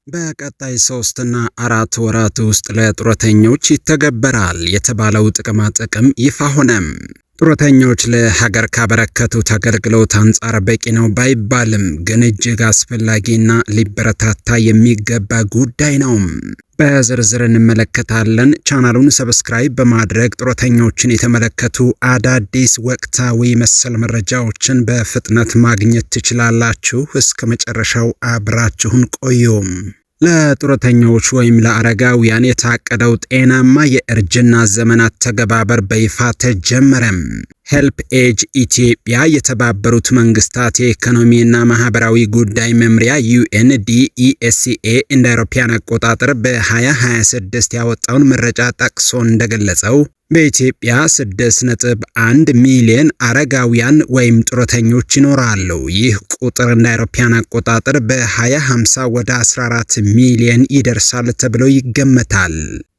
በቀጣይ 3 እና 4 ወራት ውስጥ ለጡረተኞች ይተገበራል የተባለው ጥቅማ ጥቅም ይፋ ሆነም። ጡረተኞች ለሀገር ካበረከቱት አገልግሎት አንጻር በቂ ነው ባይባልም ግን እጅግ አስፈላጊና ሊበረታታ የሚገባ ጉዳይ ነው። በዝርዝር እንመለከታለን። ቻናሉን ሰብስክራይብ በማድረግ ጡረተኞችን የተመለከቱ አዳዲስ ወቅታዊ መሰል መረጃዎችን በፍጥነት ማግኘት ትችላላችሁ። እስከ መጨረሻው አብራችሁን ቆዩም። ለጡረተኞች ወይም ለአረጋውያን የታቀደው ጤናማ የእርጅና ዘመናት ተገባበር በይፋ ተጀመረም። ሄልፕ ኤጅ ኢትዮጵያ የተባበሩት መንግስታት የኢኮኖሚና ማህበራዊ ጉዳይ መምሪያ UNDESA እንደ አውሮፓውያን አቆጣጠር በ2026 ያወጣውን መረጃ ጠቅሶ እንደገለጸው በኢትዮጵያ 6.1 ሚሊዮን አረጋውያን ወይም ጡረተኞች ይኖራሉ። ይህ ቁጥር እንደ አውሮፓውያን አቆጣጠር በ2050 ወደ 14 ሚሊዮን ይደርሳል ተብሎ ይገመታል።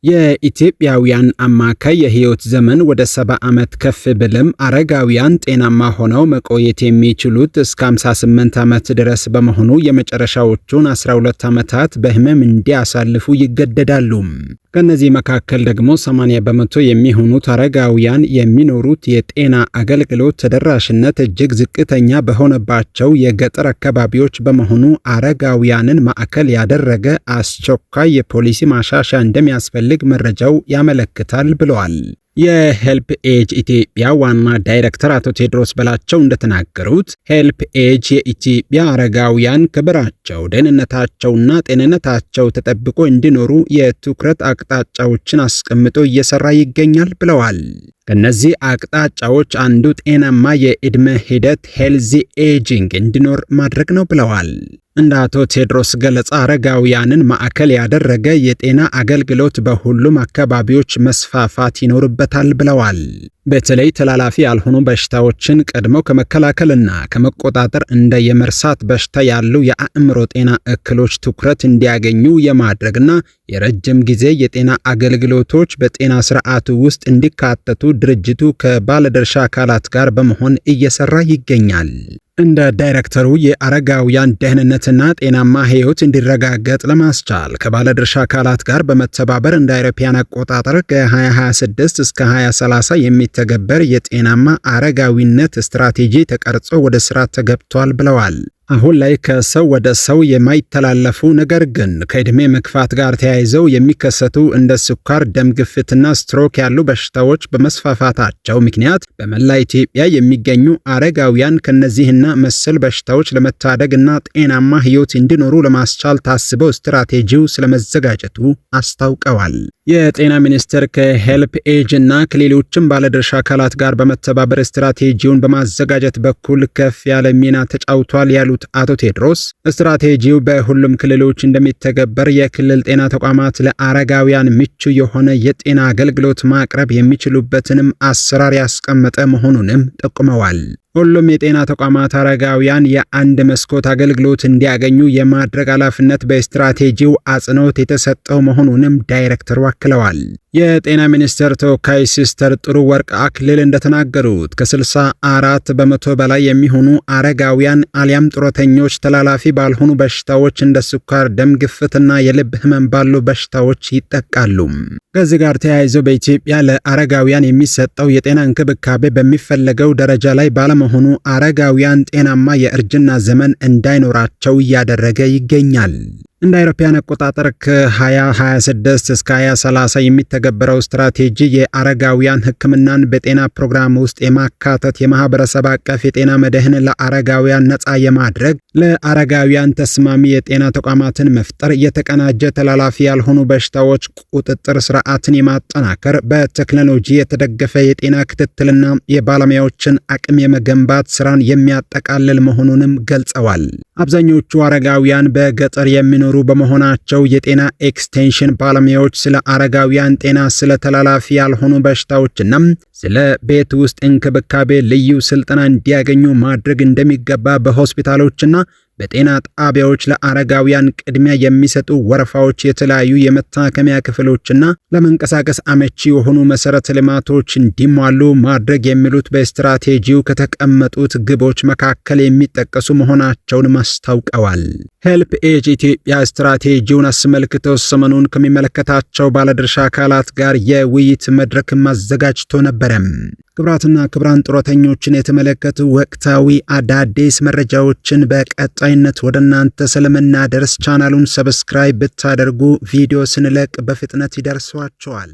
የኢትዮጵያውያን አማካይ የህይወት ዘመን ወደ 70 ዓመት ከፍ ብልም አረጋውያን ጤናማ ሆነው መቆየት የሚችሉት እስከ 58 ዓመት ድረስ በመሆኑ የመጨረሻዎቹን 12 ዓመታት በህመም እንዲያሳልፉ ይገደዳሉ። ከነዚህ መካከል ደግሞ 80 በመቶ የሚሆኑት አረጋውያን የሚኖሩት የጤና አገልግሎት ተደራሽነት እጅግ ዝቅተኛ በሆነባቸው የገጠር አካባቢዎች በመሆኑ አረጋውያንን ማዕከል ያደረገ አስቸኳይ የፖሊሲ ማሻሻያ እንደሚያስፈልግ መረጃው ያመለክታል ብለዋል። የሄልፕ ኤጅ ኢትዮጵያ ዋና ዳይሬክተር አቶ ቴድሮስ በላቸው እንደተናገሩት ሄልፕ ኤጅ የኢትዮጵያ አረጋውያን ክብራቸው፣ ደህንነታቸውና ጤንነታቸው ተጠብቆ እንዲኖሩ የትኩረት አቅጣጫዎችን አስቀምጦ እየሰራ ይገኛል ብለዋል። ከነዚህ አቅጣጫዎች አንዱ ጤናማ የዕድሜ ሂደት ሄልዚ ኤጂንግ እንዲኖር ማድረግ ነው ብለዋል። እንደ አቶ ቴድሮስ ገለጻ አረጋውያንን ማዕከል ያደረገ የጤና አገልግሎት በሁሉም አካባቢዎች መስፋፋት ይኖርበታል ብለዋል። በተለይ ተላላፊ ያልሆኑ በሽታዎችን ቀድመው ከመከላከልና ከመቆጣጠር እንደ የመርሳት በሽታ ያሉ የአእምሮ ጤና እክሎች ትኩረት እንዲያገኙ የማድረግና የረጅም ጊዜ የጤና አገልግሎቶች በጤና ስርዓቱ ውስጥ እንዲካተቱ ድርጅቱ ከባለድርሻ አካላት ጋር በመሆን እየሰራ ይገኛል። እንደ ዳይሬክተሩ የአረጋውያን ደህንነትና ጤናማ ህይወት እንዲረጋገጥ ለማስቻል ከባለድርሻ አካላት ጋር በመተባበር እንደ አውሮፓውያን አቆጣጠር ከ2026 እስከ 2030 የሚተገበር የጤናማ አረጋዊነት ስትራቴጂ ተቀርጾ ወደ ስራ ተገብቷል ብለዋል። አሁን ላይ ከሰው ወደ ሰው የማይተላለፉ ነገር ግን ከዕድሜ መግፋት ጋር ተያይዘው የሚከሰቱ እንደ ስኳር፣ ደም ግፊትና ስትሮክ ያሉ በሽታዎች በመስፋፋታቸው ምክንያት በመላ ኢትዮጵያ የሚገኙ አረጋውያን ከነዚህና መሰል በሽታዎች ለመታደግና ጤናማ ህይወት እንዲኖሩ ለማስቻል ታስበው ስትራቴጂው ስለመዘጋጀቱ አስታውቀዋል። የጤና ሚኒስቴር ከሄልፕ ኤጅ እና ከሌሎችም ባለድርሻ አካላት ጋር በመተባበር ስትራቴጂውን በማዘጋጀት በኩል ከፍ ያለ ሚና ተጫውቷል ያሉት አቶ ቴድሮስ ስትራቴጂው በሁሉም ክልሎች እንደሚተገበር፣ የክልል ጤና ተቋማት ለአረጋውያን ምቹ የሆነ የጤና አገልግሎት ማቅረብ የሚችሉበትንም አሰራር ያስቀመጠ መሆኑንም ጠቁመዋል። ሁሉም የጤና ተቋማት አረጋውያን የአንድ መስኮት አገልግሎት እንዲያገኙ የማድረግ ኃላፊነት በስትራቴጂው አጽንኦት የተሰጠው መሆኑንም ዳይሬክተሩ አክለዋል። የጤና ሚኒስቴር ተወካይ ሲስተር ጥሩ ወርቅ አክሊል እንደተናገሩት ከ64 በመቶ በላይ የሚሆኑ አረጋውያን አሊያም ጡረተኞች ተላላፊ ባልሆኑ በሽታዎች እንደ ስኳር፣ ደም ግፊትና የልብ ህመም ባሉ በሽታዎች ይጠቃሉ። ከዚህ ጋር ተያይዞ በኢትዮጵያ ለአረጋውያን የሚሰጠው የጤና እንክብካቤ በሚፈለገው ደረጃ ላይ ባለመሆኑ አረጋውያን ጤናማ የእርጅና ዘመን እንዳይኖራቸው እያደረገ ይገኛል። እንደ አውሮፓውያን አቆጣጠር ከ2026 እስከ 2030 የሚተገበረው ስትራቴጂ የአረጋውያን ሕክምናን በጤና ፕሮግራም ውስጥ የማካተት፣ የማህበረሰብ አቀፍ የጤና መድህን ለአረጋውያን ነፃ የማድረግ፣ ለአረጋውያን ተስማሚ የጤና ተቋማትን መፍጠር፣ የተቀናጀ ተላላፊ ያልሆኑ በሽታዎች ቁጥጥር ስርዓትን የማጠናከር፣ በቴክኖሎጂ የተደገፈ የጤና ክትትልና የባለሙያዎችን አቅም የመገንባት ስራን የሚያጠቃልል መሆኑንም ገልጸዋል። አብዛኞቹ አረጋውያን በገጠር የሚኖሩ በመሆናቸው የጤና ኤክስቴንሽን ባለሙያዎች ስለ አረጋውያን ጤና፣ ስለ ተላላፊ ያልሆኑ በሽታዎችና ስለ ቤት ውስጥ እንክብካቤ ልዩ ስልጠና እንዲያገኙ ማድረግ እንደሚገባ በሆስፒታሎችና በጤና ጣቢያዎች ለአረጋውያን ቅድሚያ የሚሰጡ ወረፋዎች፣ የተለያዩ የመታከሚያ ክፍሎችና ለመንቀሳቀስ አመቺ የሆኑ መሰረተ ልማቶች እንዲሟሉ ማድረግ የሚሉት በስትራቴጂው ከተቀመጡት ግቦች መካከል የሚጠቀሱ መሆናቸውን አስታውቀዋል። ሄልፕ ኤጅ ኢትዮጵያ ስትራቴጂውን አስመልክቶ ሰሞኑን ከሚመለከታቸው ባለድርሻ አካላት ጋር የውይይት መድረክ አዘጋጅቶ ነበረም። ክቡራትና ክቡራን ጡረተኞችን የተመለከቱ ወቅታዊ አዳዲስ መረጃዎችን በቀጣይነት ወደ እናንተ ስለምናደርስ ቻናሉን ሰብስክራይብ ብታደርጉ ቪዲዮ ስንለቅ በፍጥነት ይደርሷቸዋል።